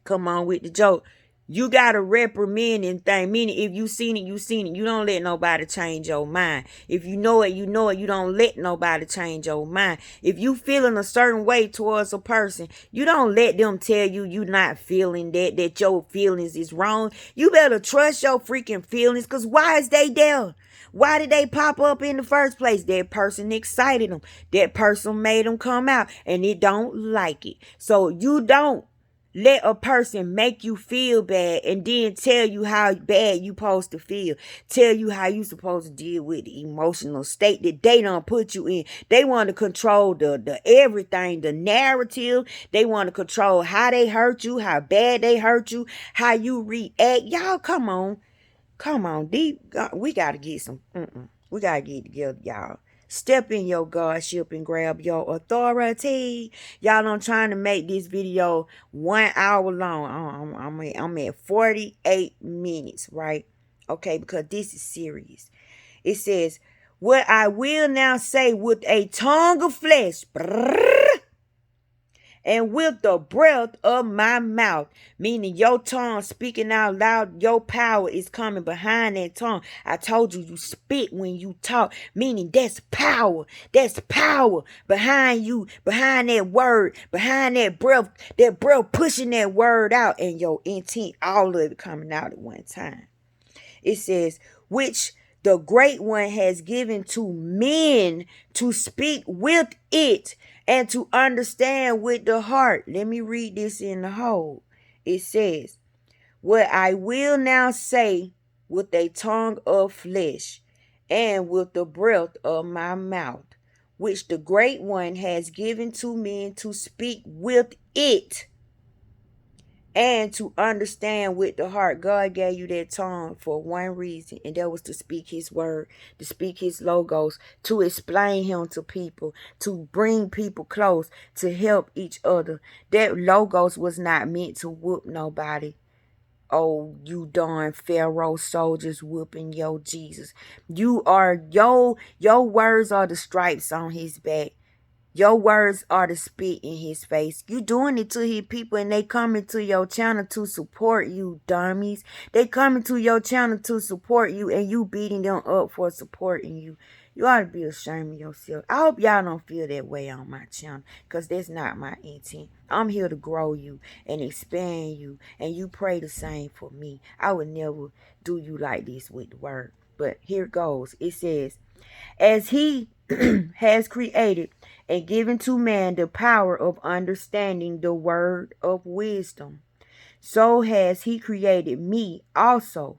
Come on with the joke. You got to reprimand and thing. Meaning, if you seen it, you seen it. You don't let nobody change your mind. If you know it, you know it. You don't let nobody change your mind. If you feeling a certain way towards a person, you don't let them tell you you not feeling that your feelings is wrong. You better trust your freaking feelings, because why is they there? Why did they pop up in the first place? That person excited them. That person made them come out, and they don't like it. So you don't let a person make you feel bad and then tell you how bad you supposed to feel. Tell you how you supposed to deal with the emotional state that they don't put you in. They want to control the everything, the narrative. They want to control how they hurt you, how bad they hurt you, how you react. Y'all, come on. Come on. We got to get some. We got to get together, y'all. Step in your Godship and grab your authority. Y'all, I'm trying to make this video 1 hour long. I'm at 48 minutes, right? Okay, because this is serious. It says, what I will now say with a tongue of flesh and with the breath of my mouth, meaning your tongue speaking out loud, your power is coming behind that tongue. I told you, you spit when you talk, meaning that's power. That's power behind you, behind that word, behind that breath pushing that word out, and your intent, all of it coming out at one time. It says, which the great one has given to men to speak with it and to understand with the heart. Let me read this in the whole. It says, what I will now say with a tongue of flesh and with the breath of my mouth, which the great one has given to men to speak with it and to understand with the heart. God gave you that tongue for one reason, and that was to speak his word, to speak his logos, to explain him to people, to bring people close, to help each other. That logos was not meant to whoop nobody. Oh, you darn Pharaoh soldiers whooping your Jesus. You are your words are the stripes on his back. Your words are to spit in his face. You doing it to his people, and they coming to your channel to support you, dummies. They coming to your channel to support you, and you beating them up for supporting you. You ought to be ashamed of yourself. I hope y'all don't feel that way on my channel, because that's not my intent. I'm here to grow you and expand you, and you pray the same for me. I would never do you like this with the word. But here goes. It says, as he has created and given to man the power of understanding the word of wisdom, so has he created me also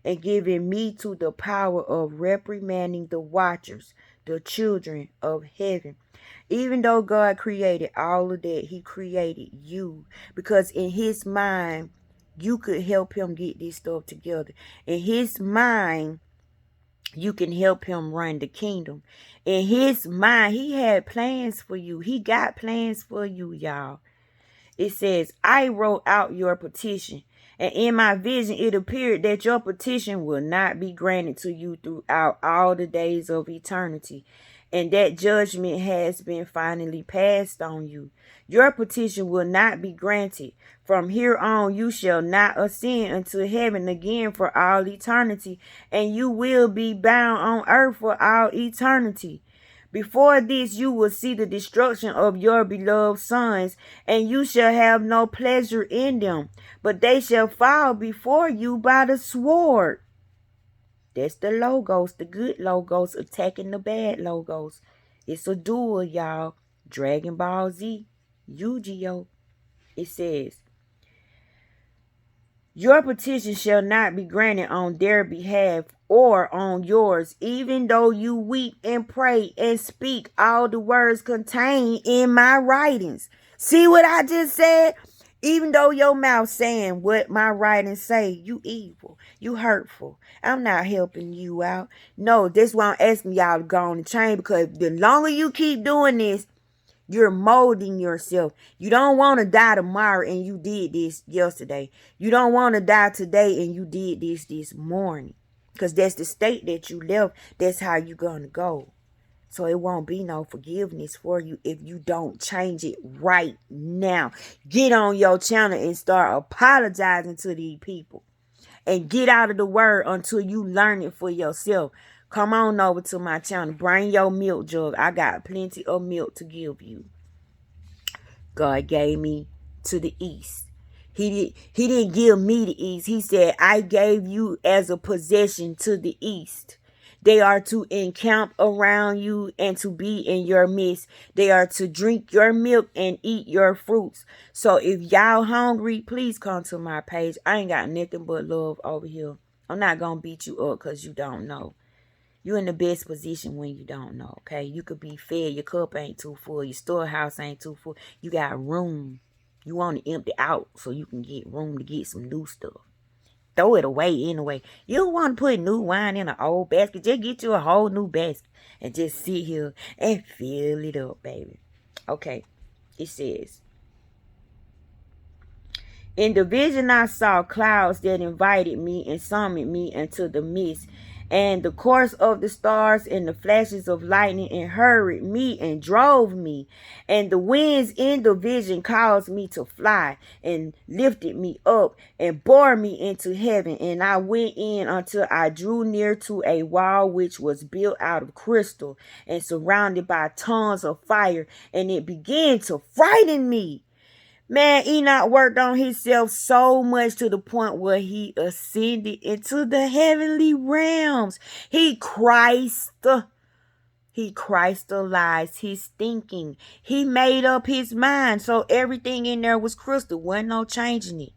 and given me to the power of reprimanding the watchers, the children of heaven. Even though God created all of that, he created you, because in his mind, you could help him get this stuff together. In his mind, you can help him run the kingdom. In his mind, he had plans for you. He got plans for you, y'all. It says, I wrote out your petition, and in my vision it appeared that your petition will not be granted to you throughout all the days of eternity, and that judgment has been finally passed on you. Your petition will not be granted. From here on, you shall not ascend into heaven again for all eternity, and you will be bound on earth for all eternity. Before this, you will see the destruction of your beloved sons, and you shall have no pleasure in them, but they shall fall before you by the sword. That's the logos, the good logos attacking the bad logos. It's a duel, y'all. Dragon Ball Z, Yu-Gi-Oh! It says, your petition shall not be granted on their behalf or on yours, even though you weep and pray and speak all the words contained in my writings. See what I just said? Even though your mouth saying what my writings say, you evil, you hurtful. I'm not helping you out. No, that's why I'm asking y'all to go on the chain, because the longer you keep doing this, you're molding yourself. You don't want to die tomorrow and you did this yesterday. You don't want to die today and you did this morning. Because that's the state that you left. That's how you're going to go. So it won't be no forgiveness for you if you don't change it right now. Get on your channel and start apologizing to these people. And get out of the word until you learn it for yourself. Come on over to my channel. Bring your milk jug. I got plenty of milk to give you. God gave me to the east. He didn't give me the east. He said, I gave you as a possession to the east. They are to encamp around you and to be in your midst. They are to drink your milk and eat your fruits. So if y'all hungry, please come to my page. I ain't got nothing but love over here. I'm not going to beat you up because you don't know. You're in the best position when you don't know, okay? You could be fed. Your cup ain't too full. Your storehouse ain't too full. You got room. You want to empty out so you can get room to get some new stuff. Throw it away anyway. You don't want to put new wine in an old basket. Just get you a whole new basket and just sit here and fill it up, baby. Okay, it says, in the vision I saw clouds that invited me and summoned me into the midst, and the course of the stars and the flashes of lightning, and hurried me and drove me. And the winds in the vision caused me to fly, and lifted me up, and bore me into heaven. And I went in until I drew near to a wall which was built out of crystal, and surrounded by tongues of fire, and it began to frighten me. Man, Enoch worked on himself so much to the point where he ascended into the heavenly realms. He Christalized his thinking. He made up his mind. So everything in there was crystal. Wasn't no changing it.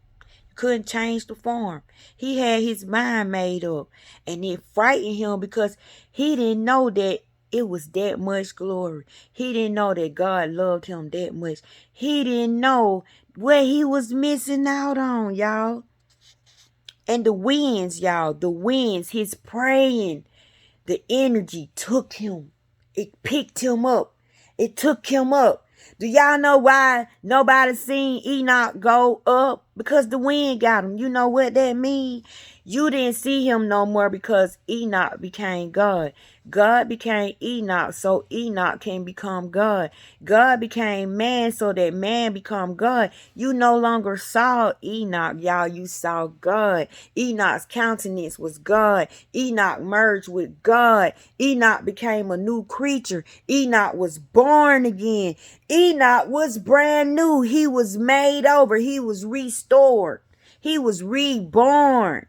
Couldn't change the form. He had his mind made up. And it frightened him because he didn't know that it was that much glory. He didn't know that God loved him that much. He didn't know what he was missing out on, y'all. And the winds, y'all, the winds, his praying, the energy took him. It picked him up. It took him up. Do y'all know why nobody seen Enoch go up? Because the wind got him. You know what that means? You didn't see him no more because Enoch became God. God became Enoch so Enoch can become God. God became man so that man become God. You no longer saw Enoch, y'all. You saw God. Enoch's countenance was God. Enoch merged with God. Enoch became a new creature. Enoch was born again. Enoch was brand new. He was made over. He was restored. He was reborn.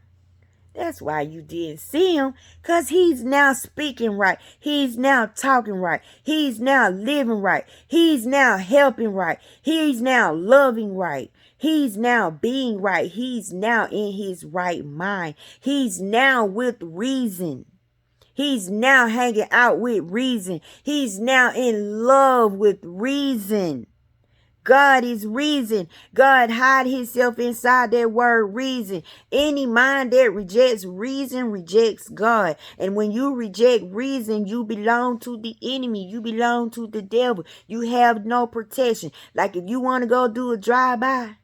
That's why you didn't see him, because he's now speaking right. He's now talking right. He's now living right. He's now helping right. He's now loving right. He's now being right. He's now in his right mind. He's now with reason. He's now hanging out with reason. He's now in love with reason. God is reason. God hide himself inside that word reason. Any mind that rejects reason rejects God. And when you reject reason, you belong to the enemy. You belong to the devil. You have no protection. Like if you want to go do a drive-by,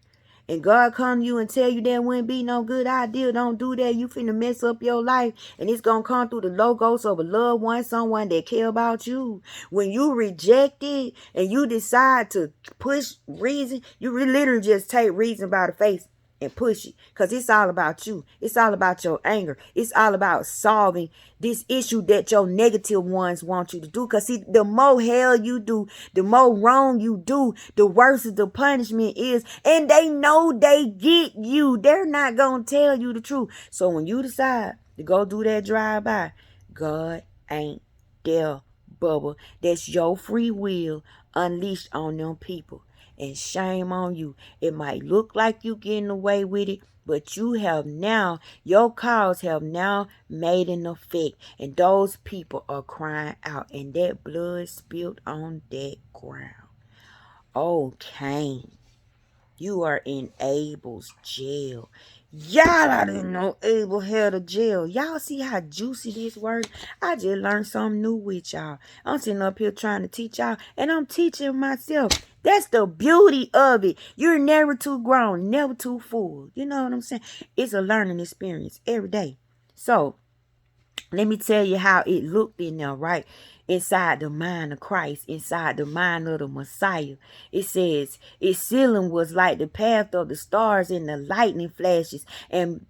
and God come to you and tell you that wouldn't be no good idea, don't do that. You finna mess up your life. And it's going to come through the logos of a loved one, someone that care about you. When you reject it and you decide to push reason, you literally just take reason by the face and push it, because it's all about you. It's all about your anger. It's all about solving this issue that your negative ones want you to do. Because see, the more hell you do, the more wrong you do, the worse the punishment is. And they know they get you. They're not going to tell you the truth. So when you decide to go do that drive-by, God ain't there, Bubba. That's your free will unleashed on them people. And shame on you. It might look like you getting away with it, but you have now, your cause have now made an effect. And those people are crying out. And that blood spilled on that ground. Oh, Cain, you are in Abel's jail. Y'all, I didn't know Abel had a jail. Y'all see how juicy this word? I just learned something new with y'all. I'm sitting up here trying to teach y'all, and I'm teaching myself. That's the beauty of it. You're never too grown, never too full. You know what I'm saying? It's a learning experience every day. So, let me tell you how it looked in there, right? Inside the mind of Christ, inside the mind of the Messiah. It says, its ceiling was like the path of the stars and the lightning flashes, and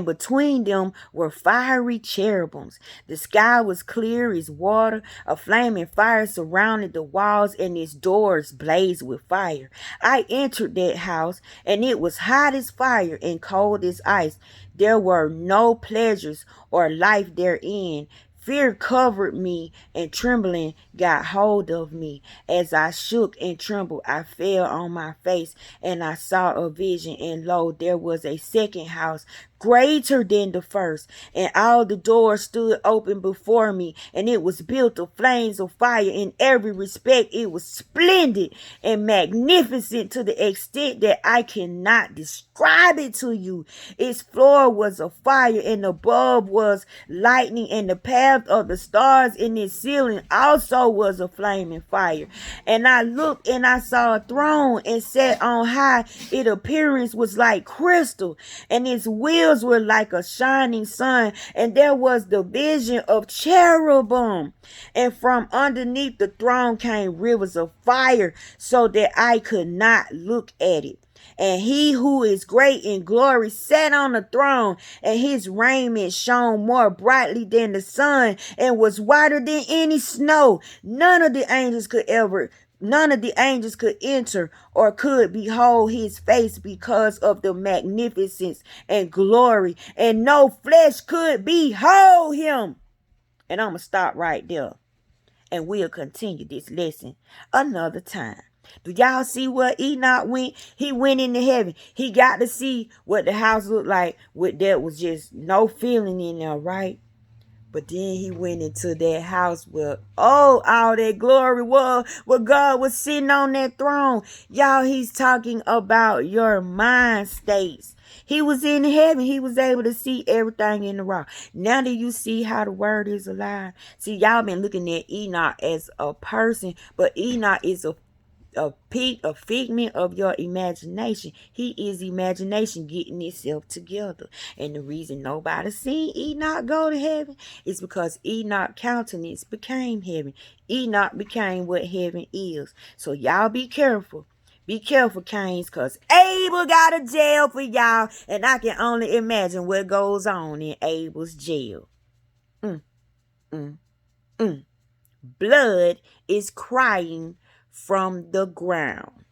between them were fiery cherubims. The sky was clear as water. A flaming fire surrounded the walls, and its doors blazed with fire. I entered that house, and it was hot as fire and cold as ice. There were no pleasures or life therein. Fear covered me, and trembling got hold of me. As I shook and trembled, I fell on my face, and I saw a vision, and lo, there was a second house, greater than the first, and all the doors stood open before me, and it was built of flames of fire. In every respect it was splendid and magnificent to the extent that I cannot describe it to you. Its floor was of fire, and above was lightning, and the path half of the stars in its ceiling also was a flaming fire. And I looked and I saw a throne and sat on high. Its appearance was like crystal, and its wheels were like a shining sun. And there was the vision of cherubim. And from underneath the throne came rivers of fire, so that I could not look at it. And he who is great in glory sat on the throne, and his raiment shone more brightly than the sun and was whiter than any snow. None of the angels could enter or could behold his face because of the magnificence and glory, and no flesh could behold him. And I'm going to stop right there, and we'll continue this lesson another time. Do y'all see where Enoch went? He went into heaven. He got to see what the house looked like. There was just no feeling in there, right? But then he went into that house where, all that glory was, where God was sitting on that throne. Y'all, he's talking about your mind states. He was in heaven. He was able to see everything in the rock. Now do you see how the word is alive? See, y'all been looking at Enoch as a person, but Enoch is a figment of your imagination. He is imagination getting itself together. And the reason nobody seen Enoch go to heaven is because Enoch countenance became heaven. Enoch became what heaven is. So y'all be careful. Be careful, Canes, because Abel got a jail for y'all, and I can only imagine what goes on in Abel's jail. Blood is crying from the ground.